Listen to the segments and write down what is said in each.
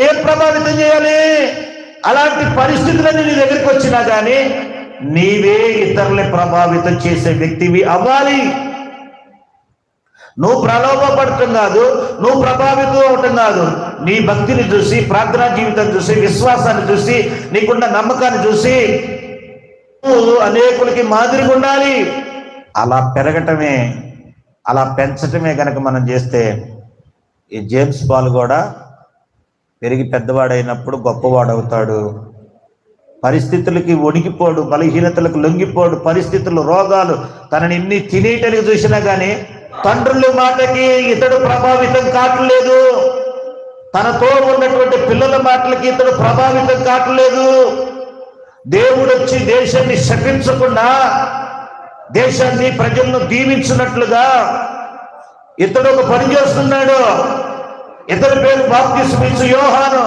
ఏం ప్రభావితం చేయాలి? అలాంటి పరిస్థితులన్నీ నీ దగ్గరికి వచ్చినా కానీ నీవే ఇతరుల్ని ప్రభావితం చేసే వ్యక్తివి అవ్వాలి. నువ్వు ప్రలోభపడటం కాదు, నువ్వు ప్రభావితం అవటం కాదు. నీ భక్తిని చూసి, ప్రార్థనా జీవితం చూసి, విశ్వాసాన్ని చూసి, నీకున్న నమ్మకాన్ని చూసి నువ్వు అనేకులకి మాదిరిగా ఉండాలి. అలా పెరగటమే, అలా పెంచటమే కనుక మనం చేస్తే ఈ జేమ్స్ పాల్ కూడా పెరిగి పెద్దవాడైనప్పుడు గొప్పవాడవుతాడు. పరిస్థితులకి వణికిపోడు, బలహీనతలకు లొంగిపోడు. పరిస్థితులు, రోగాలు తనని ఇన్ని తినేటనికి చూసినా కానీ తండ్రుల మాటకి ఇతడు ప్రభావితం కావట్లేదు. తనతో ఉన్నటువంటి పిల్లల మాటలకి ఇతడు ప్రభావితం కావట్లేదు. దేవుడు వచ్చి దేశాన్ని శపించకుండా దేశాన్ని, ప్రజలను దీవించినట్లుగా ఇతడు ఒక పని చేస్తున్నాడు. ఇతని పేరు బాప్తిస్మిచ్చు యోహాను.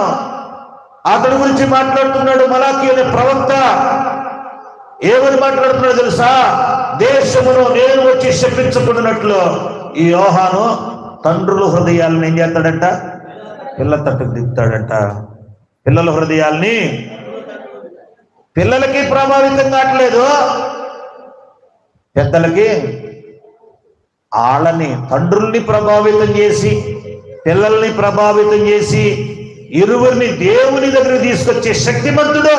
అతడి గురించి మాట్లాడుతున్నాడు మలాకి అనే ప్రవక్త. ఏమని మాట్లాడుతున్నాడు తెలుసా? దేశమును నేను వచ్చి శపించకున్నట్లు ఈ యోహాను తండ్రుల హృదయాలను ఏం చేస్తాడంట? పిల్ల తట్టుకు దిగుతాడంట. పిల్లల హృదయాల్ని, పిల్లలకి ప్రభావితం కావట్లేదు, పెద్దలకి వాళ్ళని, తండ్రుల్ని ప్రభావితం చేసి, పిల్లల్ని ప్రభావితం చేసి, ఇరువురిని దేవుని దగ్గర తీసుకొచ్చే శక్తిమంతుడు.